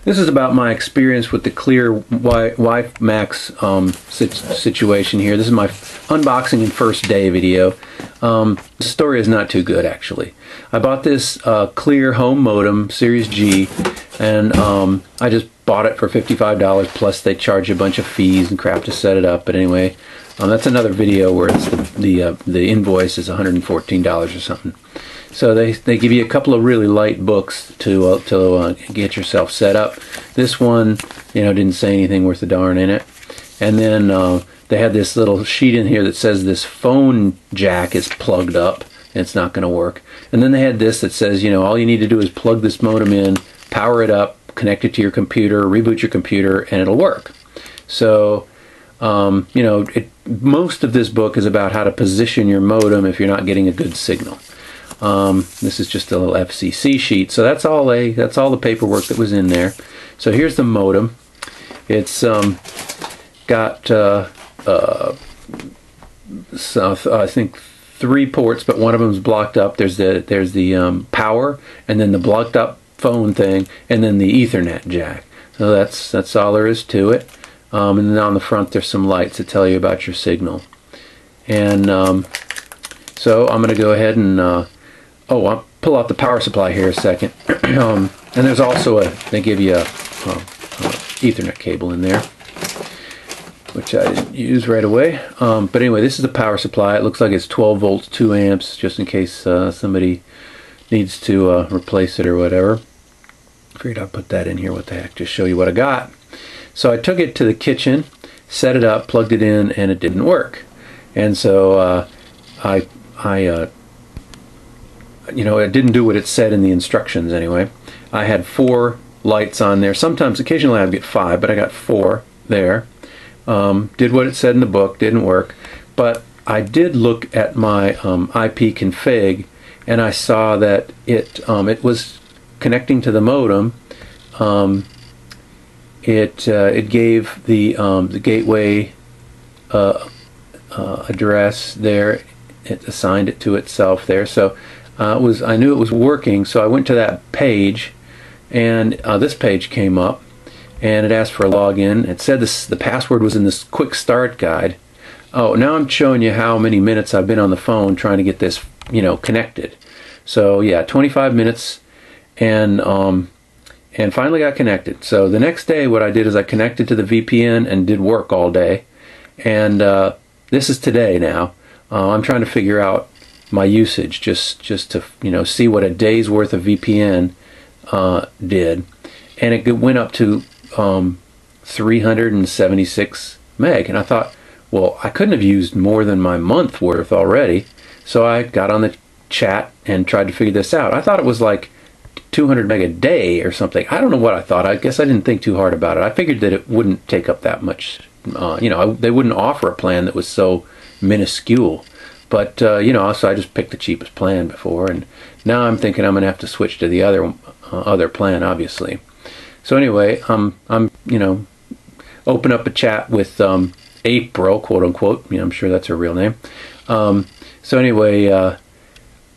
This is about my experience with the Wimax situation here. This is my unboxing and first day video. The story is not too good, actually. I bought this Clear home modem, Series G, and I just bought it for $55, plus they charge you a bunch of fees and crap to set it up. But anyway, that's another video where it's the invoice is $114 or something. So they give you a couple of really light books to get yourself set up. This one, didn't say anything worth a darn in it. And then they had this little sheet in here that says this phone jack is plugged up and it's not going to work. And then they had this that says, all you need to do is plug this modem in, power it up, connect it to your computer, reboot your computer, and it'll work. So, most of this book is about how to position your modem if you're not getting a good signal. This is just a little FCC sheet, so that's all the paperwork that was in there. So here's the modem. It's got I think 3 ports, but one of them is blocked up. There's the power, and then the blocked up phone thing, and then the Ethernet jack. So that's all there is to it. And then on the front there's some lights that tell you about your signal. And so I'm going to go ahead and I'll pull out the power supply here a second. And there's also they give you a Ethernet cable in there, which I didn't use right away. But anyway, this is the power supply. It looks like it's 12 volts, 2 amps, just in case somebody needs to replace it or whatever. Figured I'd put that in here. What the heck? Just show you what I got. So I took it to the kitchen, set it up, plugged it in, and it didn't work. And so it didn't do what it said in the instructions anyway. I had 4 lights on there. Occasionally I'd get 5, but I got 4 there. Did what it said in the book, didn't work. But I did look at my IP config, and I saw that it was connecting to the modem. It gave the gateway address there. It assigned it to itself there. So I knew it was working. So I went to that page, and this page came up, and it asked for a login. It said the password was in this quick start guide. Oh, now I'm showing you how many minutes I've been on the phone trying to get this connected. So yeah, 25 minutes, and finally got connected. So the next day what I did is I connected to the VPN and did work all day. And this is today now. I'm trying to figure out my usage just to see what a day's worth of VPN did. And it went up to 376 meg. And I thought, well, I couldn't have used more than my month worth already. So I got on the chat and tried to figure this out. I thought it was like 200 meg a day or something. I don't know what I thought. I guess I didn't think too hard about it. I figured that it wouldn't take up that much. They wouldn't offer a plan that was so minuscule. But so I just picked the cheapest plan before, and now I'm thinking I'm going to have to switch to the other plan, obviously. So anyway, I'm open up a chat with April, quote unquote. I'm sure that's her real name. So anyway,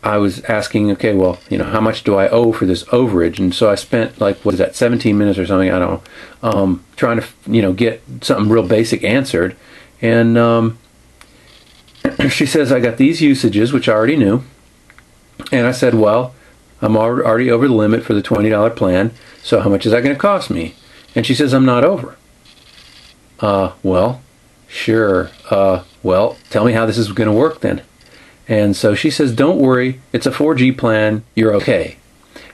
I was asking, okay, well, how much do I owe for this overage? And so I spent, like, what is that, 17 minutes or something, I don't know, trying to, get something real basic answered. And she says, I got these usages, which I already knew. And I said, well, I'm already over the limit for the $20 plan, so how much is that going to cost me? And she says, I'm not over. Well, sure. Well, tell me how this is going to work then. And so she says, don't worry, it's a 4G plan, you're okay.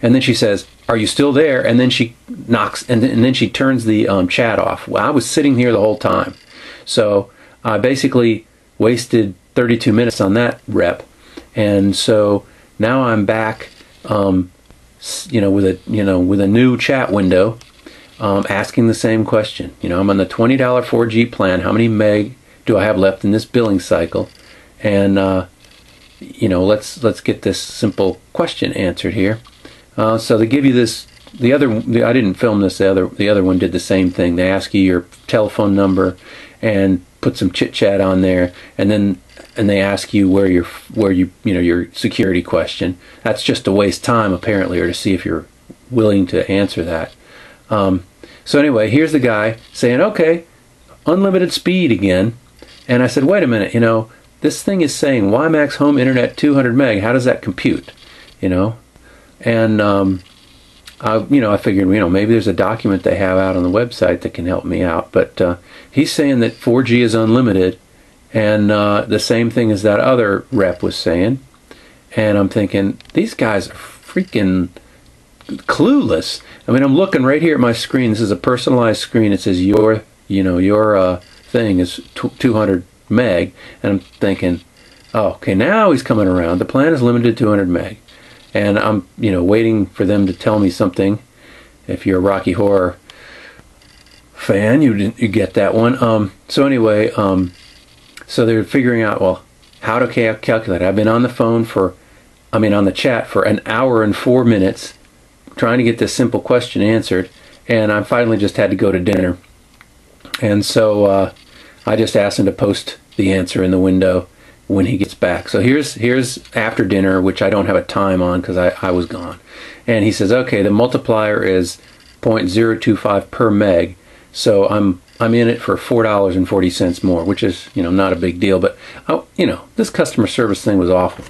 And then she says, are you still there? And then she knocks, and then she turns the chat off. Well, I was sitting here the whole time. So I basically wasted 32 minutes on that rep. And so now I'm back, with a new chat window, asking the same question. I'm on the $20 4G plan. How many meg do I have left in this billing cycle? And let's get this simple question answered here. So they give you this. I didn't film this. The other one did the same thing. They ask you your telephone number and put some chit chat on there, and they ask you where your security question. That's just to waste time apparently, or to see if you're willing to answer that. So anyway, here's the guy saying, okay, unlimited speed again. And I said, wait a minute, you know, this thing is saying Wimax home internet 200 meg. How does that compute? You know, and I figured, you know, maybe there's a document they have out on the website that can help me out. But he's saying that 4G is unlimited, and the same thing as that other rep was saying. And I'm thinking, these guys are freaking clueless. I mean, I'm looking right here at my screen. This is a personalized screen. It says your thing is 200 meg, and I'm thinking, oh, okay, now he's coming around. The plan is limited to 200 meg, and I'm waiting for them to tell me something. If you're a Rocky Horror fan, you get that one. So anyway, so they're figuring out, well, how to calculate. I've been on the chat for an hour and 4 minutes trying to get this simple question answered, and I finally just had to go to dinner. And so I just asked him to post the answer in the window when he gets back. So here's after dinner, which I don't have a time on because I was gone. And he says, okay, the multiplier is 0.025 per meg. So I'm in it for $4.40 more, which is not a big deal. But this customer service thing was awful.